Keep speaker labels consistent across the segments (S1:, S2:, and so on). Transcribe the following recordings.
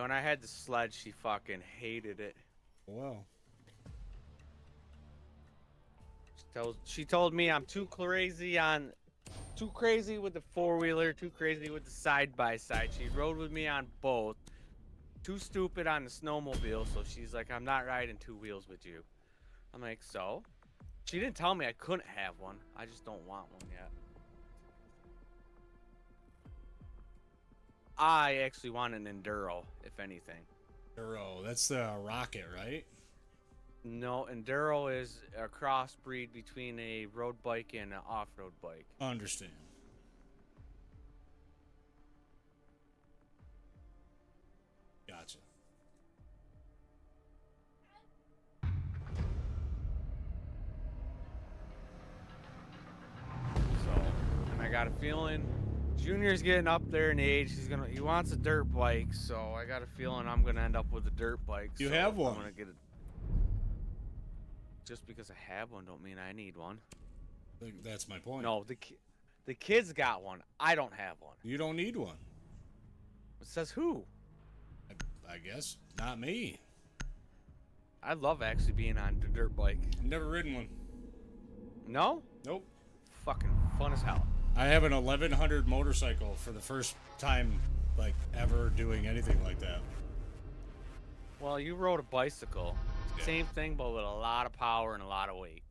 S1: when I had the sled, she fucking hated it.
S2: Well.
S1: She told me I'm too crazy with the four-wheeler, too crazy with the side-by-side. She rode with me on both. Too stupid on the snowmobile, so she's like, I'm not riding two wheels with you. I'm like, so? She didn't tell me I couldn't have one. I just don't want one yet. I actually want an enduro, if anything.
S2: Enduro, that's the rocket, right?
S1: No, enduro is a crossbreed between a road bike and an off-road bike.
S2: Understand. Gotcha.
S1: So, and I got a feeling Junior's getting up there in age. He wants a dirt bike, so I got a feeling I'm gonna end up with a dirt bike.
S2: You
S1: so
S2: have one.
S1: I'm gonna get it. Just because I have one don't mean I need one.
S2: That's my point.
S1: No, the kids got one. I don't have one.
S2: You don't need one.
S1: It says who?
S2: I guess not me.
S1: I love actually being on the dirt bike.
S2: I've never ridden one.
S1: No?
S2: Nope.
S1: Fucking fun as hell.
S2: I have an 1100 motorcycle for the first time, like, ever doing anything like that.
S1: Well, you rode a bicycle.
S2: Yeah.
S1: Same thing, but with a lot of power and a lot of weight.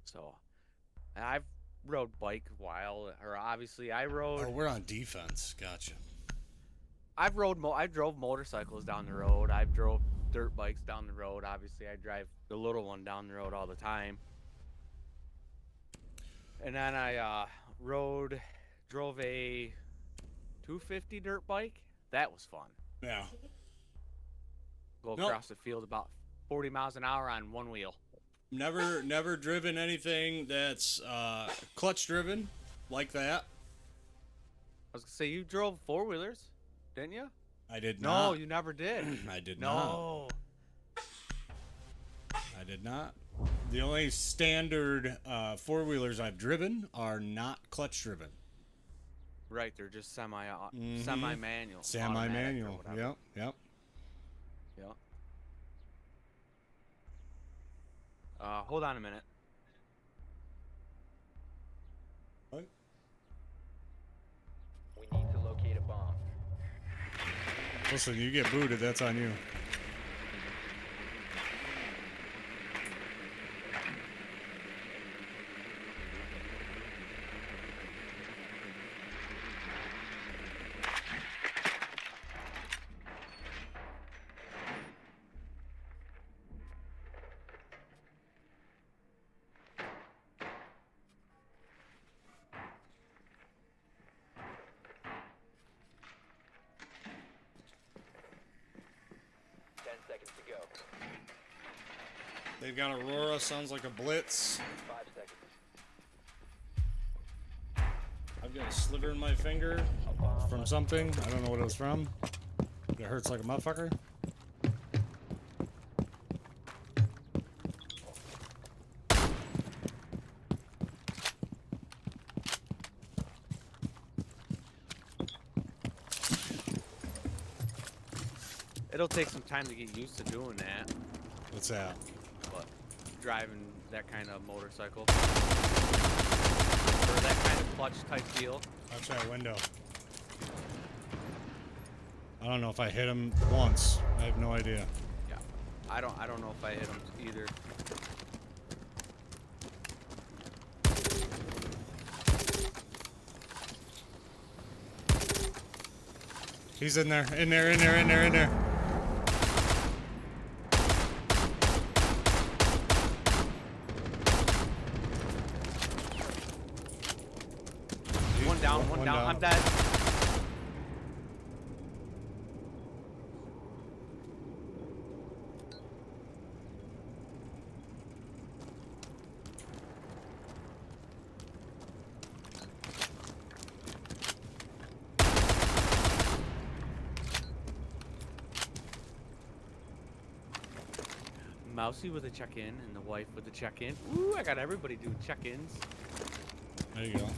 S1: So, I've rode bike a while, or obviously I rode.
S2: Oh, we're on defense. Gotcha.
S1: I drove motorcycles down the road. I've drove dirt bikes down the road. Obviously, I drive the little one down the road all the time. And then I drove a 250 dirt bike. That was fun.
S2: Yeah.
S1: Go across the field about 40 miles an hour on one wheel.
S2: Never driven anything that's clutch driven like that.
S1: I was gonna say you drove four-wheelers, didn't you?
S2: I did not.
S1: No, you never did.
S2: I did
S1: No.
S2: not. I did not. The only standard four-wheelers I've driven are not clutch driven.
S1: Right, they're just semi-manual.
S2: Semi-manual. Yep.
S1: Yep. Hold on a minute.
S2: What?
S3: We need to locate a bomb.
S2: Listen, you get booted, that's on you. They've got Aurora, sounds like a blitz.
S3: 5 seconds.
S2: I've got a sliver in my finger from something. I don't know what it was from. It hurts like a motherfucker.
S1: It'll take some time to get used to doing that.
S2: What's that?
S1: But driving that kind of motorcycle. Or that kind of clutch type deal.
S2: Watch that window. I don't know if I hit him once. I have no idea.
S1: Yeah. I don't know if I hit him either.
S2: He's in there, in there.
S1: One down. I'm dead. Mousy with a check-in and the wife with a check-in. Ooh, I got everybody doing check-ins.
S2: There you go.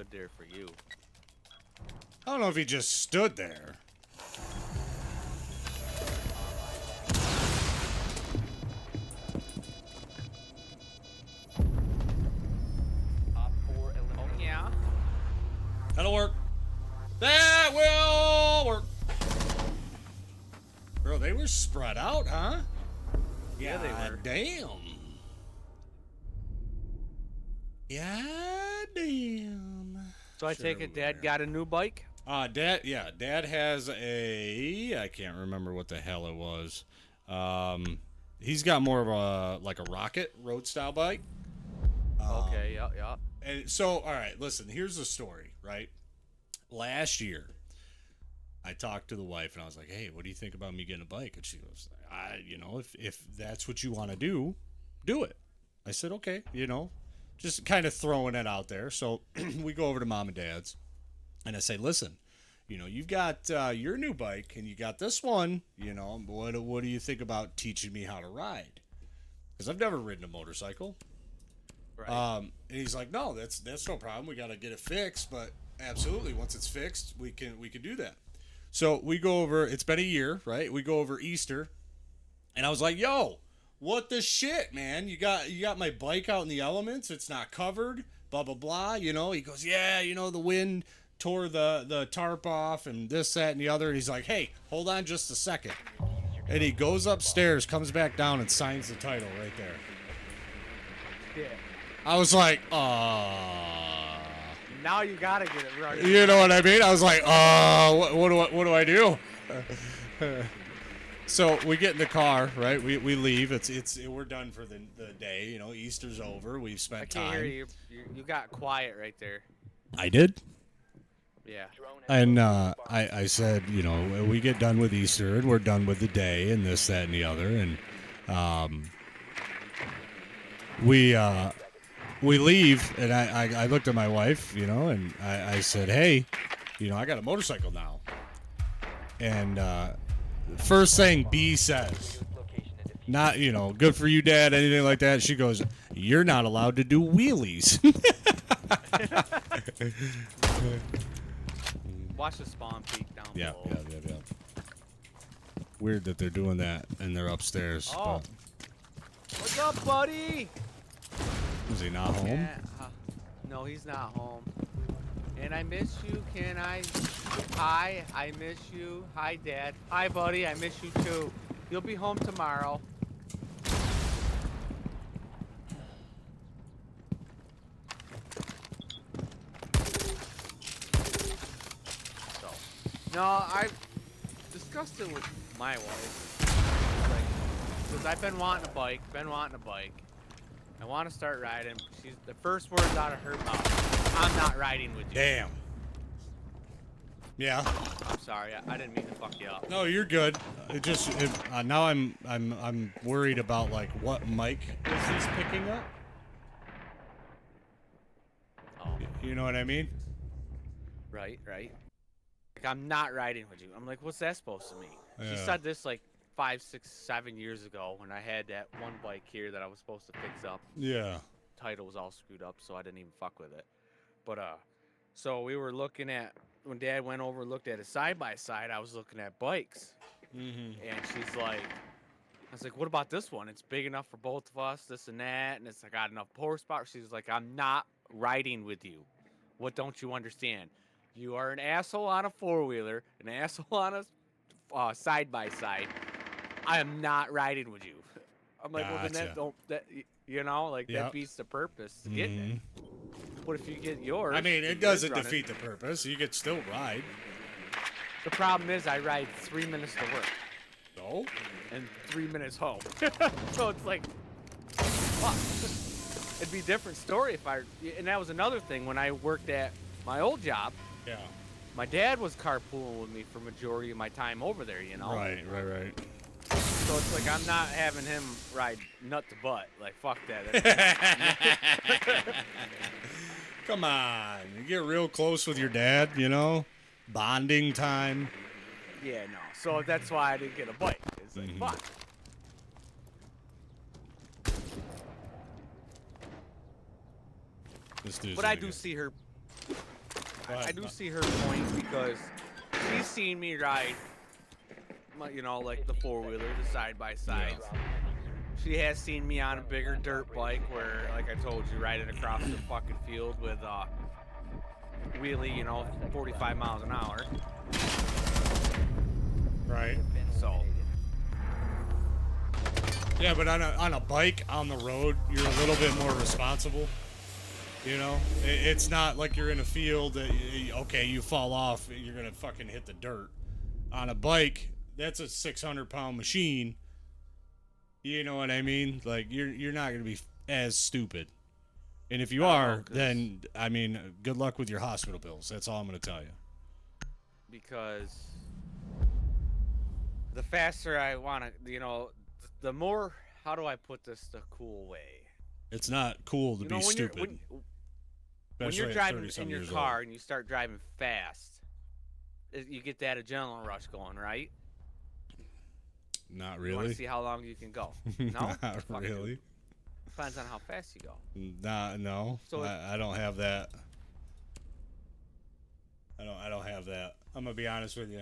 S1: stood there for you.
S2: I don't know if he just stood there.
S3: Op 4 eliminated.
S1: Oh yeah.
S2: That'll work. That will work. Bro, they were spread out, huh?
S1: Yeah, they were.
S2: Damn. Yeah, damn.
S1: So I
S2: Sure
S1: take it
S2: we
S1: Dad
S2: were.
S1: got a new bike?
S2: Dad has I can't remember what the hell it was. He's got more of a rocket road style bike.
S1: Okay, yeah.
S2: And so, all right, listen, here's the story, right? Last year, I talked to the wife and I was like, hey, what do you think about me getting a bike? And she goes, if that's what you want to do it. I said, okay, just kind of throwing it out there. So we go over to Mom and Dad's and I say, listen, you've got your new bike and you got this one, what do you think about teaching me how to ride? Because I've never ridden a motorcycle.
S1: Right.
S2: And he's like, no, that's no problem. We got to get it fixed, but absolutely, once it's fixed, we can do that. So we go over. It's been a year, right? We go over Easter, and I was like, yo, what the shit, man? You got my bike out in the elements. It's not covered. Blah blah blah. He goes, yeah, the wind tore the tarp off and this, that, and the other. And he's like, hey, hold on just a second. And he goes upstairs, comes back down, and signs the title right there.
S1: Yeah.
S2: I was like,
S1: Now you gotta get it right.
S2: you know what I mean? I was like, what do I do? So we get in the car, right? We leave. We're done for the day. Easter's over. We've
S1: I
S2: spent
S1: can't
S2: time.
S1: hear you. You got quiet right there.
S2: I did.
S1: Yeah.
S2: And I said, we get done with Easter and we're done with the day and this, that, and the other. And we leave, and I looked at my wife, and I said, hey, I got a motorcycle now. And first thing B says, not, good for you, Dad, anything like that. She goes, you're not allowed to do wheelies.
S1: Watch the spawn peak down
S2: Yeah.
S1: below.
S2: Weird that they're doing that, and they're upstairs.
S1: Oh. What's up, buddy?
S2: Is he not home?
S1: Yeah, no, he's not home. And I miss you. Can I? Hi, I miss you. Hi, Dad. Hi, buddy. I miss you too. You'll be home tomorrow. So, no, I discussed it with my wife. Because I've been wanting a bike. I want to start riding. She's the first words out of her mouth. I'm not riding with you.
S2: Damn. Yeah.
S1: I'm sorry. I didn't mean to fuck you up.
S2: No, you're good. Now I'm worried about like what mic is this picking up.
S1: Oh,
S2: You know what I mean?
S1: right. Like, I'm not riding with you. I'm like, what's that supposed to mean? She
S2: Yeah.
S1: said this like 5, 6, 7 years ago when I had that one bike here that I was supposed to fix up.
S2: Yeah.
S1: Title was all screwed up, so I didn't even fuck with it. But so we were looking at when Dad went over and looked at a side by side. I was looking at bikes,
S2: Mm-hmm.
S1: and she's like, I was like, what about this one? It's big enough for both of us, this and that, and it's got enough horsepower. She's like, I'm not riding with you. What don't you understand? You are an asshole on a four-wheeler, an asshole on a side by side. I am not riding with you. I'm like, well, then
S2: Gotcha.
S1: that don't that
S2: Yep.
S1: that beats the purpose of getting it. What if you get yours?
S2: I mean,
S1: and
S2: it doesn't
S1: yours running?
S2: defeat the purpose. You could still ride.
S1: The problem is I ride 3 minutes to work
S2: No.
S1: and 3 minutes home. So it's like, fuck. It'd be a different story if I. And that was another thing when I worked at my old job.
S2: Yeah.
S1: My dad was carpooling with me for majority of my time over there.
S2: Right.
S1: So it's like I'm not having him ride nut to butt. Like fuck that.
S2: Come on. You get real close with your dad, bonding time.
S1: Yeah, no. So that's why I didn't get a bike. It's like fuck.
S2: This dude's
S1: But I
S2: gonna
S1: do
S2: get-
S1: see her I do see her point because she's seen me ride, you know, like the four-wheeler, the side-by-sides. She has seen me on a bigger dirt bike where, like I told you, riding across the fucking field with wheelie, you know, 45 miles an hour.
S2: Right.
S1: So.
S2: Yeah, but on a bike on the road, you're a little bit more responsible. You know, it's not like you're in a field that, okay, you fall off, you're gonna fucking hit the dirt. On a bike, that's a 600-pound machine. You know what I mean? Like you're not gonna be as stupid. And if you are, then I mean, good luck with your hospital bills. That's all I'm gonna tell you.
S1: Because the faster I want to, you know, the more, how do I put this the cool way?
S2: It's not cool to be stupid.
S1: When you're driving in your car and you start driving fast, you get that adrenaline rush going, right?
S2: Not
S1: You want
S2: really.
S1: to see how long you can go. No?
S2: Not really.
S1: Depends on how fast you go.
S2: No.
S1: So
S2: I don't have that. I don't have that. I'm gonna be honest with you.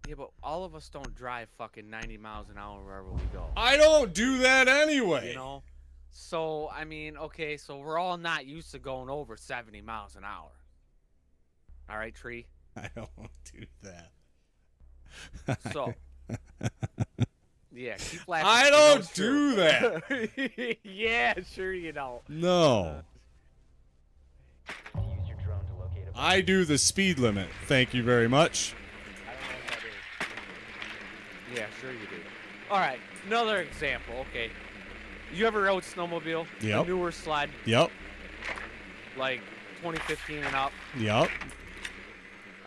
S1: Yeah, but all of us don't drive fucking 90 miles an hour wherever we go.
S2: I don't do that anyway.
S1: You know? So, I mean, okay, so we're all not used to going over 70 miles an hour. All right, Tree?
S2: I don't do that.
S1: So, yeah, keep laughing.
S2: I don't do that.
S1: Yeah, sure you don't.
S2: No.
S3: Use your drone to locate a
S2: I do the speed limit. Thank you very much.
S1: I don't know what that is. Yeah, sure you do. All right, another example. Okay, you ever rode snowmobile?
S2: Yep.
S1: A newer sled,
S2: Yep.
S1: like 2015 and up.
S2: Yep.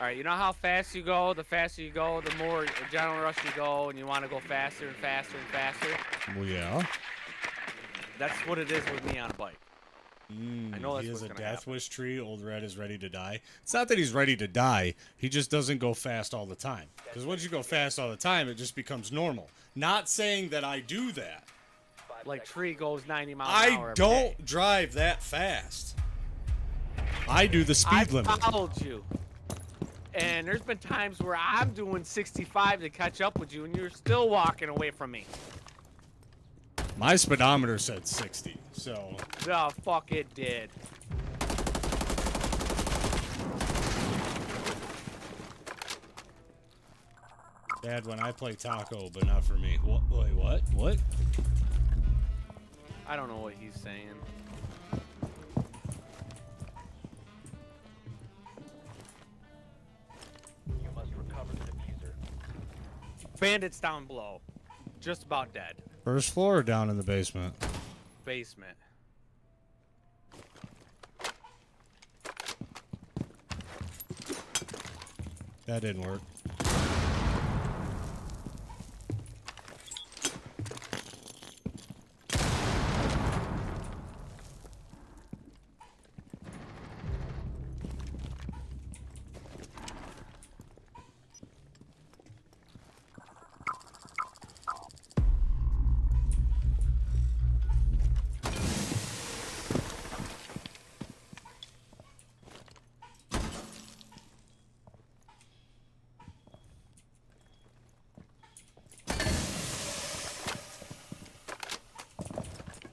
S1: All right, you know how fast you go? The faster you go, the more adrenaline rush you go, and you want to go faster and faster and faster.
S2: Well, yeah.
S1: That's what it is with me on a bike. I know that's
S2: he
S1: what's
S2: is a
S1: gonna
S2: death
S1: happen.
S2: wish tree. Old Red is ready to die. It's not that he's ready to die. He just doesn't go fast all the time. Because once you go fast all the time, it just becomes normal. Not saying that I do that.
S1: Like Tree goes 90 miles an hour
S2: I
S1: every day.
S2: don't drive that fast. I do the speed limit.
S1: I followed you. And there's been times where I'm doing 65 to catch up with you, and you're still walking away from me.
S2: My speedometer said 60, so...
S1: Oh, fuck, it did.
S2: Dad, when I play taco, but not for me. What? Wait, what? What?
S1: I don't know what he's saying.
S3: You must recover the diffuser.
S1: Bandits down below. Just about dead.
S2: First floor or down in the basement?
S1: Basement.
S2: That didn't work.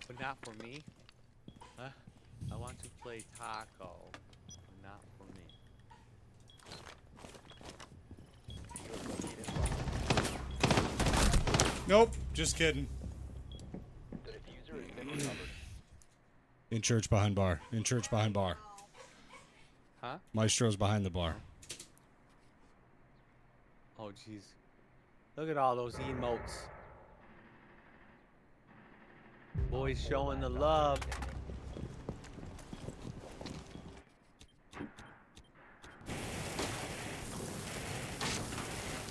S1: But not for me. Huh? I want to play taco. But not for me.
S2: Nope, just kidding.
S3: The diffuser has been recovered.
S2: In church behind bar. In church behind bar.
S1: Huh?
S2: Maestro's behind the bar.
S1: Oh, jeez. Look at all those emotes. Boys showing the love.